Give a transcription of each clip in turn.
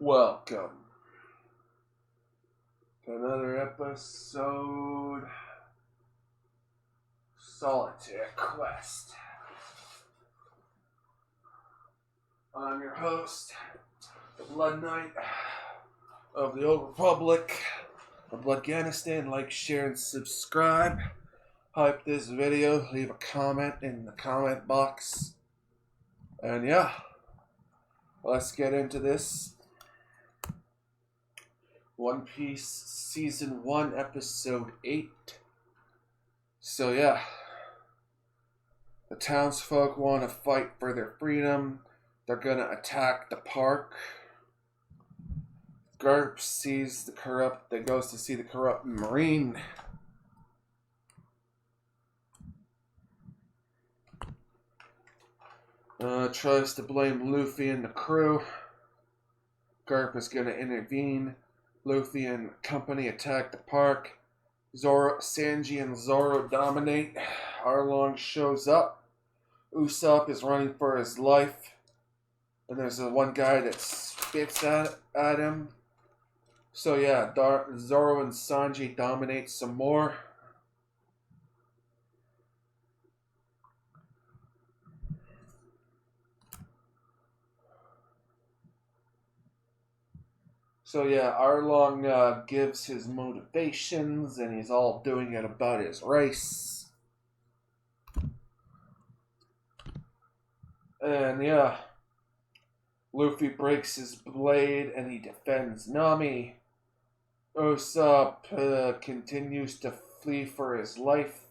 Welcome to another episode Solitaire Quest. I'm your host, the Blood Knight of the Old Republic of Bloodganistan. Like, share, and subscribe. Hype this video, leave a comment in the comment box. And yeah, let's get into this. One Piece Season 1, Episode 8. So yeah, the townsfolk want to fight for their freedom. They're gonna attack the park. Garp goes to see the corrupt Marine. Tries to blame Luffy and the crew. Garp is gonna intervene. Luffy and company attack the park. Sanji and Zoro dominate. Arlong shows up. Usopp is running for his life. And there's the one guy that spits at him. So yeah, Zoro and Sanji dominate some more. So yeah, Arlong gives his motivations, and he's all doing it about his race. And yeah, Luffy breaks his blade, and he defends Nami. Usopp continues to flee for his life.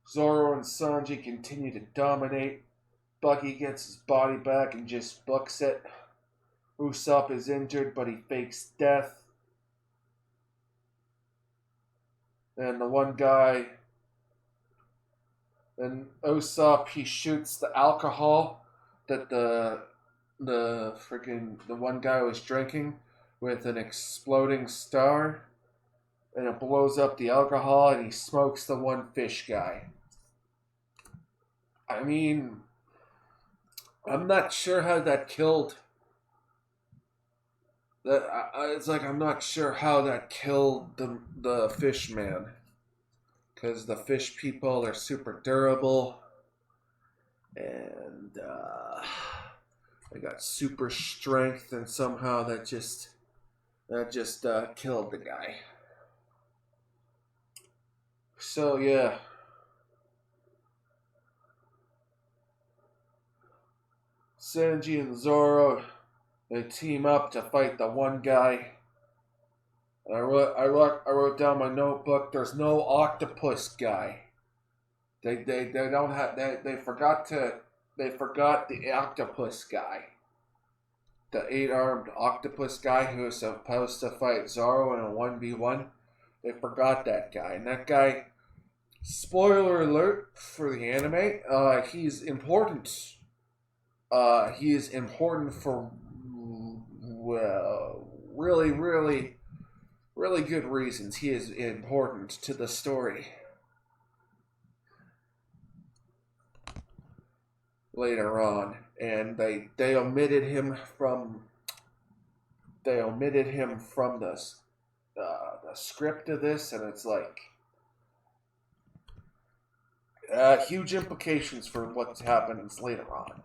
Zoro and Sanji continue to dominate. Buggy gets his body back and just books it. Usopp is injured, but he fakes death. And the one guy, and Usopp, he shoots the alcohol that the one guy was drinking with an exploding star, and it blows up the alcohol, and he smokes the one fish guy. I mean, I'm not sure how that killed. It's like I'm not sure how that killed the fish man, because the fish people are super durable, and they got super strength, and somehow that just killed the guy. So yeah. Sanji and Zoro, they team up to fight the one guy. And I wrote down my notebook. There's no octopus guy. They don't have they forgot the octopus guy. The 8-armed octopus guy who was supposed to fight Zoro in a 1v1. They forgot that guy. And that guy, spoiler alert for the anime, he's important. He is important for really good reasons. He is important to the story. Later on, and they omitted him from the script of this, and it's like huge implications for what happens later on.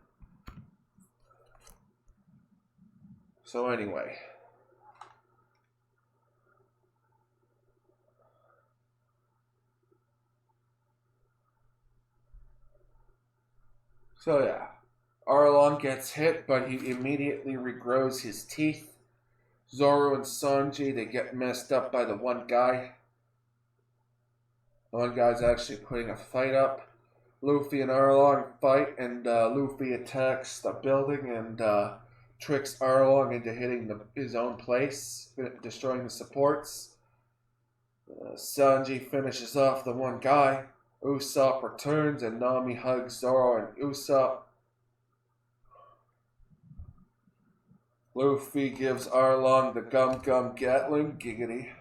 So anyway, Arlong gets hit, but he immediately regrows his teeth. Zoro and Sanji, they get messed up by the one guy. The one guy's actually putting a fight up. Luffy and Arlong fight, and Luffy attacks the building and tricks Arlong into hitting his own place, destroying the supports. Sanji finishes off the one guy. Usopp returns, and Nami hugs Zoro and Usopp. Luffy gives Arlong the Gum Gum Gatling, giggity.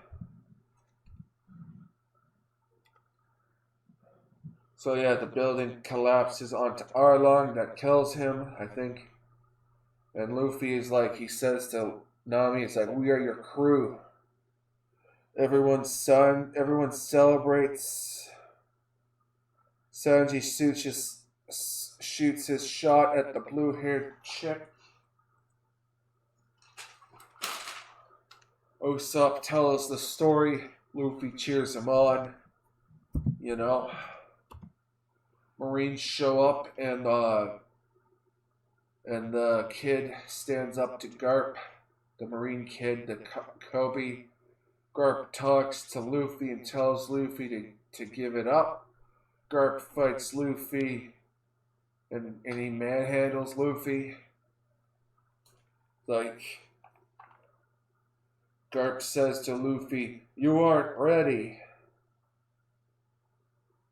So yeah, the building collapses onto Arlong, that kills him, I think. And Luffy is like, he says to Nami is like, we are your crew. Everyone celebrates. Sanji shoots his shot at the blue-haired chick. Usopp tells the story. Luffy cheers him on. You know, Marines show up, and the kid stands up to Garp. The Marine kid, the Kobe. Garp talks to Luffy and tells Luffy to give it up. Garp fights Luffy, and he manhandles Luffy. Like, Garp says to Luffy, "You aren't ready."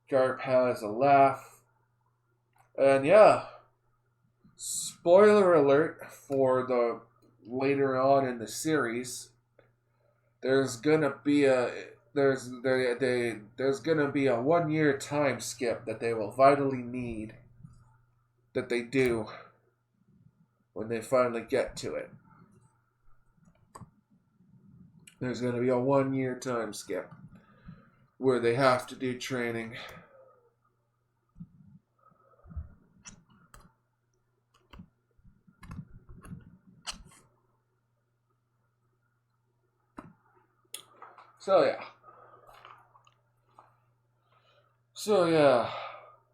Garp has a laugh. And yeah, spoiler alert for the later on in the series, there's gonna be a 1 year time skip that they will vitally need, that they do when they finally get to it. There's gonna be a 1 year time skip where they have to do training. So yeah,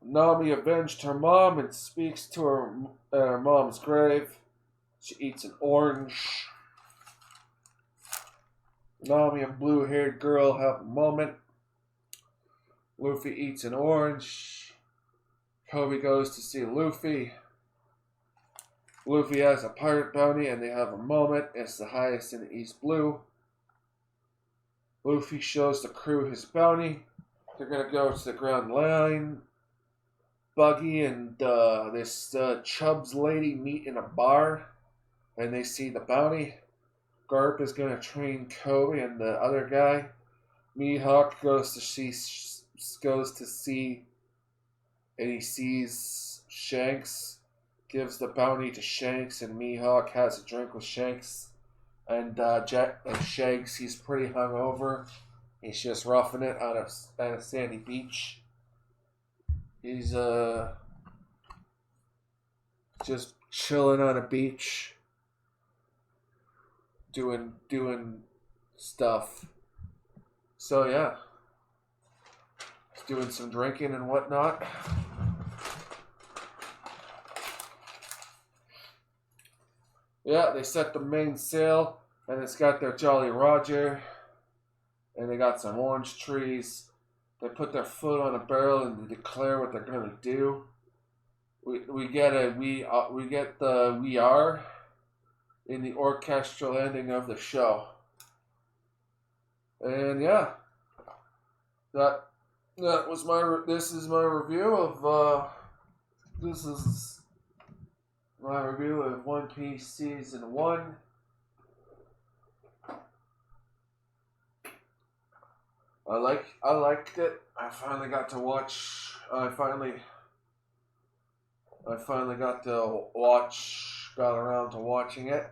Nami avenged her mom and speaks to her mom's grave. She eats an orange. Nami and blue-haired girl have a moment. Luffy eats an orange. Kobe goes to see Luffy. Luffy has a pirate bounty and they have a moment. It's the highest in the East Blue. Luffy shows the crew his bounty. They're gonna go to the Grand Line. Buggy and this Chubbs lady meet in a bar, and they see the bounty. Garp is gonna train Kobe and the other guy. Mihawk goes to see, and he sees Shanks. Gives the bounty to Shanks, and Mihawk has a drink with Shanks. And Shanks, he's pretty hungover. He's just roughing it on a sandy beach. He's just chilling on a beach, doing stuff. So yeah, he's doing some drinking and whatnot. Yeah, they set the mainsail, and it's got their Jolly Roger. And they got some orange trees. They put their foot on a barrel and they declare what they're gonna do. We get the "We Are" in the orchestral ending of the show. And yeah, that was this is my review of One Piece Season 1. I liked it. I finally got to watch. Got around to watching it.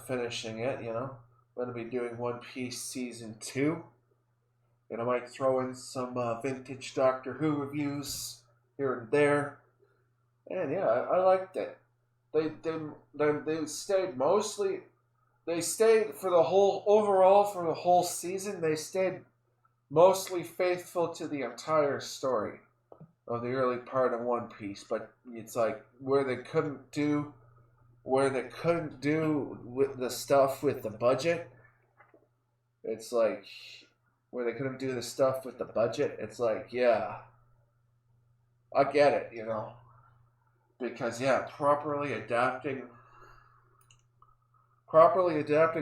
Finishing it. I'm going to be doing One Piece Season 2. And I might throw in some vintage Doctor Who reviews here and there. And yeah, I liked it. They stayed mostly. They stayed for the whole season. They stayed mostly faithful to the entire story of the early part of One Piece. But it's like where they couldn't do with the stuff with the budget. It's like where they couldn't do the stuff with the budget. It's like, yeah, I get it, because yeah, properly adapting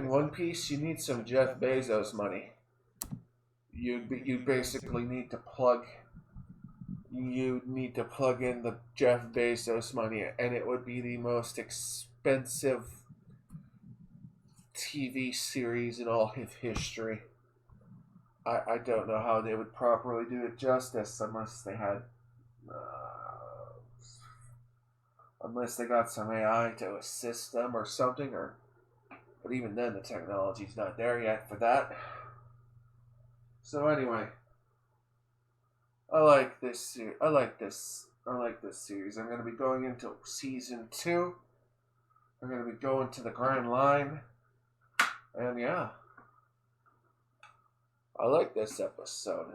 One Piece, you need some Jeff Bezos money. You basically need to plug in the Jeff Bezos money, and it would be the most expensive TV series in all of history. I don't know how they would properly do it justice unless they had Unless they got some AI to assist them or something, but even then the technology's not there yet for that. So anyway, I like this. I like this. I like this series. I'm going to be going into season 2. I'm going to be going to the Grand Line, and yeah, I like this episode.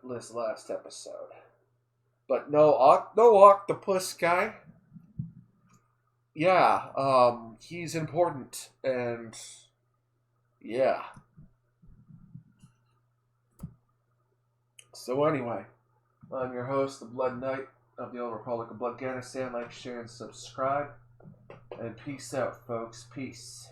This last episode, but no octopus guy. Yeah, he's important, and yeah. So anyway, I'm your host, the Blood Knight of the Old Republic of Bloodganistan. Like, share, and subscribe. And peace out, folks. Peace.